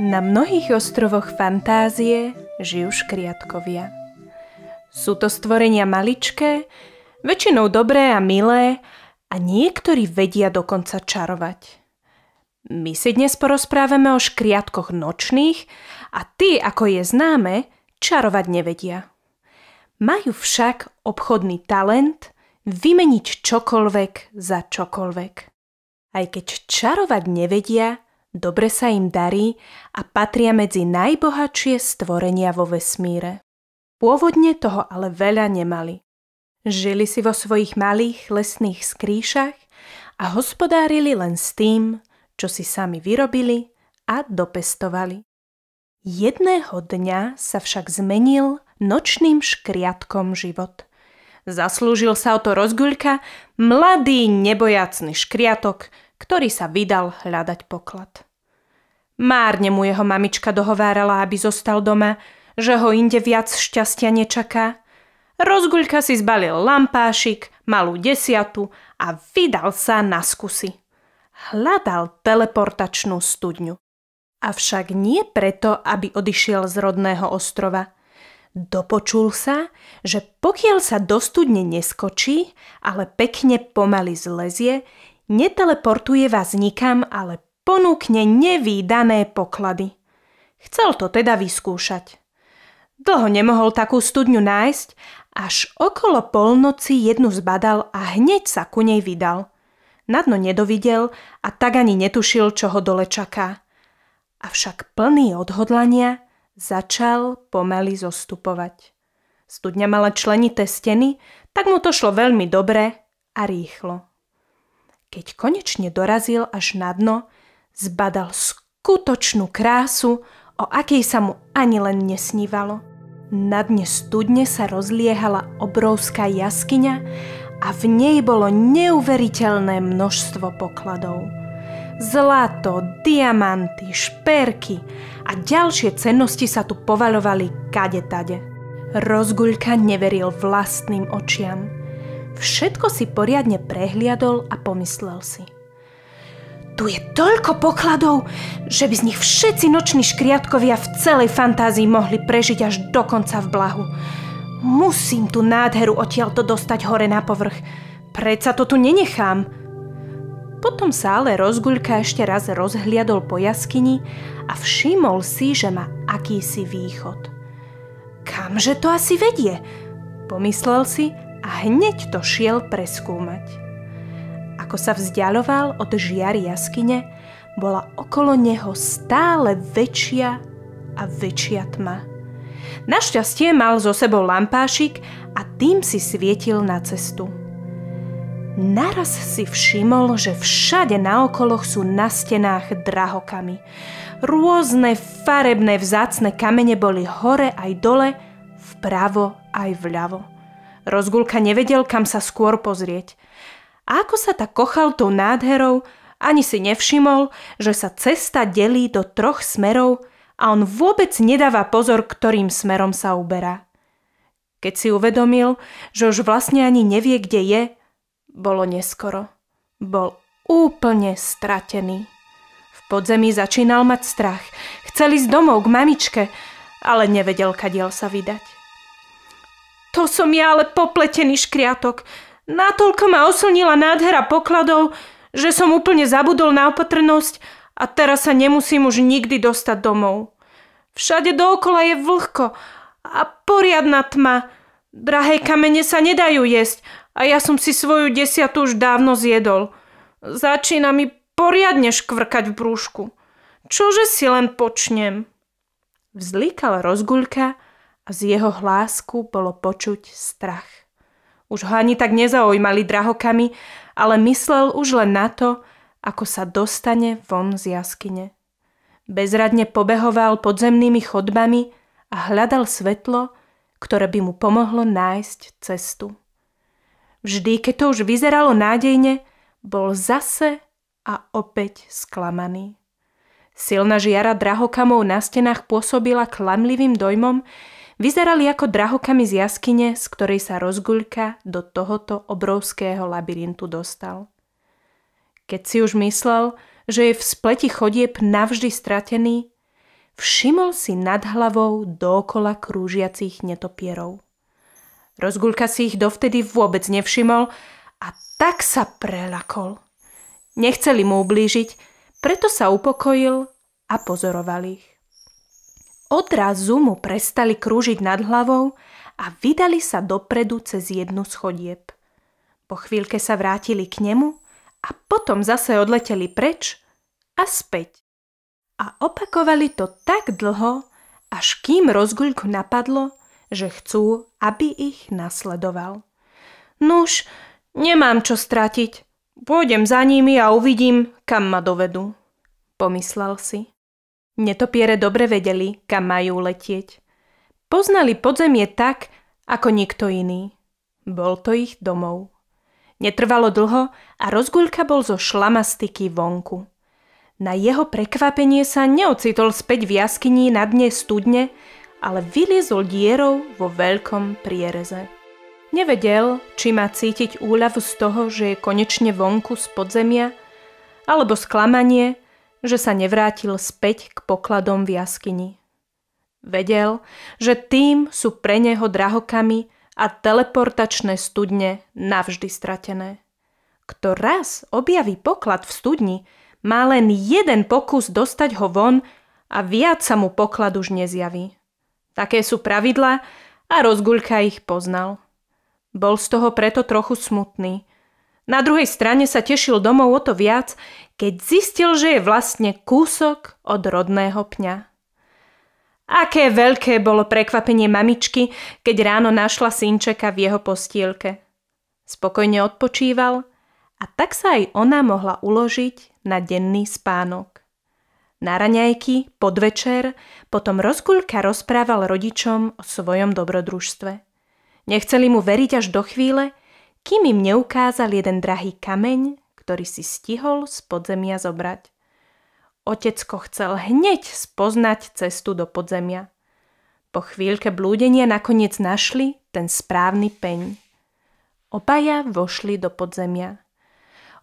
Na mnohých ostrovoch fantázie žijú škriatkovia. Sú to stvorenia maličké, väčšinou dobré a milé a niektorí vedia dokonca čarovať. My si dnes porozprávame o škriatkoch nočných a tí, ako je známe, čarovať nevedia. Majú však obchodný talent vymeniť čokoľvek za čokoľvek. Aj keď čarovať nevedia, dobre sa im darí a patria medzi najbohatšie stvorenia vo vesmíre. Pôvodne toho ale veľa nemali. Žili si vo svojich malých lesných skrýšach a hospodárili len s tým, čo si sami vyrobili a dopestovali. Jedného dňa sa však zmenil nočným škriatkom život. Zaslúžil sa o to Rozguľka, mladý nebojacný škriatok, ktorý sa vydal hľadať poklad. Márne mu jeho mamička dohovárala, aby zostal doma, že ho inde viac šťastia nečaká. Rozguľka si zbalil lampášik, malú desiatu a vydal sa na skúsi. Hľadal teleportačnú studňu. Avšak nie preto, aby odišiel z rodného ostrova. Dopočul sa, že pokiaľ sa do studne neskočí, ale pekne pomaly zlezie, neteleportuje vás nikam, ale ponúkne nevídané poklady. Chcel to teda vyskúšať. Dlho nemohol takú studňu nájsť, až okolo polnoci jednu zbadal a hneď sa ku nej vydal. Na dno nedovidel a tak ani netušil, čo ho dole čaká. Avšak plný odhodlania začal pomaly zostupovať. Studňa mala členité steny, tak mu to šlo veľmi dobre a rýchlo. Keď konečne dorazil až na dno, zbadal skutočnú krásu, o akej sa mu ani len nesnívalo. Na dne studne sa rozliehala obrovská jaskyňa a v nej bolo neuveriteľné množstvo pokladov. Zlato, diamanty, šperky a ďalšie cennosti sa tu povaľovali kadetade. Rozguľka neveril vlastným očiam. Všetko si poriadne prehliadol a pomyslel si. Tu je toľko pokladov, že by z nich všetci noční škriatkovia v celej fantázii mohli prežiť až do konca v blahu. Musím tú nádheru odtiaľto dostať hore na povrch. Predsa to tu nenechám. Potom sa ale Rozguľka ešte raz rozhliadol po jaskyni a všimol si, že má akýsi východ. Kamže to asi vedie? Pomyslel si a hneď to šiel preskúmať. Ako sa vzdialoval od žiary jaskyne, bola okolo neho stále väčšia a väčšia tma. Našťastie mal so sebou lampášik a tým si svietil na cestu. Naraz si všimol, že všade naokolo sú na stenách drahokamy. Rôzne farebné vzácne kamene boli hore aj dole, vpravo aj vľavo. Rozguľka nevedel, kam sa skôr pozrieť. A ako sa tak kochal tou nádherou, ani si nevšimol, že sa cesta delí do 3 smerov a on vôbec nedáva pozor, ktorým smerom sa uberá. Keď si uvedomil, že už vlastne ani nevie, kde je, bolo neskoro. Bol úplne stratený. V podzemí začínal mať strach. Chcel ísť domov k mamičke, ale nevedel, kadiaľ sa vydať. To som ja ale popletený škriatok. Natoľko ma oslnila nádhera pokladov, že som úplne zabudol na opatrnosť a teraz sa nemusím už nikdy dostať domov. Všade dookola je vlhko a poriadna tma. Drahé kamene sa nedajú jesť a ja som si svoju desiatu už dávno zjedol. Začína mi poriadne škvrkať v brúšku. Čože si len počnem? Vzlíkal Rozguľka a z jeho hlásku bolo počuť strach. Už ho ani tak nezaujímali drahokamy, ale myslel už len na to, ako sa dostane von z jaskyne. Bezradne pobehoval podzemnými chodbami a hľadal svetlo, ktoré by mu pomohlo nájsť cestu. Vždy, keď to už vyzeralo nádejne, bol zase a opäť sklamaný. Silná žiara drahokamov na stenách pôsobila klamlivým dojmom, vyzerali ako drahokamy z jaskyne, z ktorej sa Rozguľka do tohoto obrovského labyrintu dostal. Keď si už myslel, že je v spleti chodieb navždy stratený, všimol si nad hlavou dookola krúžiacich netopierov. Rozguľka si ich dovtedy vôbec nevšimol a tak sa preľakol. Nechceli mu ublížiť, preto sa upokojil a pozoroval ich. Odrazu mu prestali krúžiť nad hlavou a vydali sa dopredu cez jednu z chodieb. Po chvíľke sa vrátili k nemu a potom zase odleteli preč a späť. A opakovali to tak dlho, až kým Rozguľku napadlo, že chcú, aby ich nasledoval. Nuž, nemám čo stratiť. Pôjdem za nimi a uvidím, kam ma dovedú, pomyslel si. Netopiere dobre vedeli, kam majú letieť. Poznali podzemie tak, ako nikto iný. Bol to ich domov. Netrvalo dlho a Rozguľka bol zo šlamastiky vonku. Na jeho prekvapenie sa neocitol späť v jaskyni na dne studne, ale vyliezol dierou vo veľkom priereze. Nevedel, či má cítiť úľavu z toho, že je konečne vonku z podzemia, alebo sklamanie, že sa nevrátil späť k pokladom v jaskyni. Vedel, že tým sú pre neho drahokamy a teleportačné studne navždy stratené. Kto raz objaví poklad v studni, má len jeden pokus dostať ho von a viac sa mu poklad už nezjaví. Také sú pravidlá a Rozguľka ich poznal. Bol z toho preto trochu smutný. Na druhej strane sa tešil domov o to viac, keď zistil, že je vlastne kúsok od rodného pňa. Aké veľké bolo prekvapenie mamičky, keď ráno našla synčeka v jeho postielke. Spokojne odpočíval a tak sa aj ona mohla uložiť na denný spánok. Na raňajky, podvečer, potom Rozguľka rozprával rodičom o svojom dobrodružstve. Nechceli mu veriť až do chvíle, kým im neukázal jeden drahý kameň, ktorý si stihol z podzemia zobrať. Otecko chcel hneď spoznať cestu do podzemia. Po chvíľke blúdenia nakoniec našli ten správny peň. Obaja vošli do podzemia.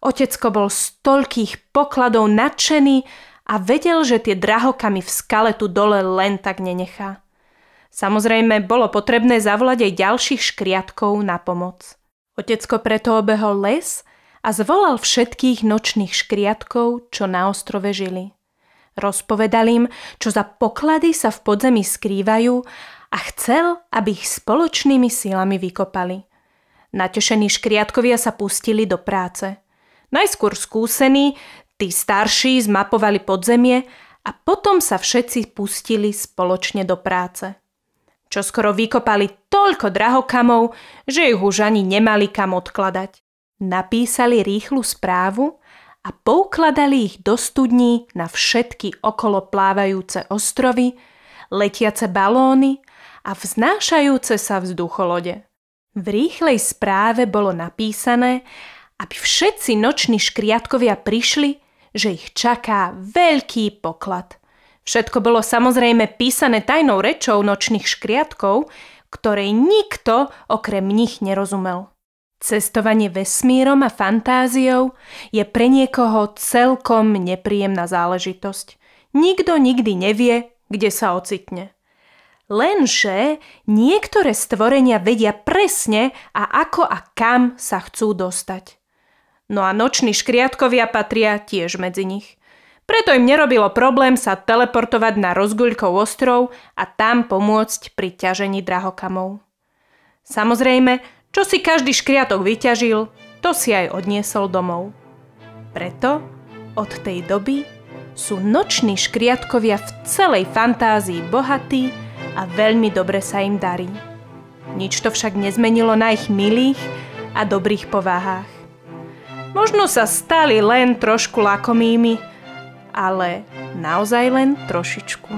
Otecko bol z toľkých pokladov nadšený a vedel, že tie drahokamy v skale tu dole len tak nenechá. Samozrejme, bolo potrebné zavolať aj ďalších škriatkov na pomoc. Otecko preto obehol les a zvolal všetkých nočných škriatkov, čo na ostrove žili. Rozpovedal im, čo za poklady sa v podzemí skrývajú a chcel, aby ich spoločnými silami vykopali. Natešení škriatkovia sa pustili do práce. Najskôr skúsení, tí starší zmapovali podzemie a potom sa všetci pustili spoločne do práce. Čoskoro vykopali toľko drahokamov, že ich už ani nemali kam odkladať. Napísali rýchlu správu a poukladali ich do studní na všetky okolo plávajúce ostrovy, letiace balóny a vznášajúce sa vzducholode. V rýchlej správe bolo napísané, aby všetci noční škriatkovia prišli, že ich čaká veľký poklad. Všetko bolo samozrejme písané tajnou rečou nočných škriatkov, ktorej nikto okrem nich nerozumel. Cestovanie vesmírom a fantáziou je pre niekoho celkom nepríjemná záležitosť. Nikto nikdy nevie, kde sa ocitne. Lenže niektoré stvorenia vedia presne ako a kam sa chcú dostať. No a noční škriatkovia patria tiež medzi nich. Preto im nerobilo problém sa teleportovať na Rozguľkov ostrov a tam pomôcť pri ťažení drahokamov. Samozrejme, čo si každý škriatok vyťažil, to si aj odniesol domov. Preto od tej doby sú noční škriatkovia v celej fantázii bohatí a veľmi dobre sa im darí. Nič to však nezmenilo na ich milých a dobrých povahách. Možno sa stali len trošku lakomými, ale naozaj len trošičku.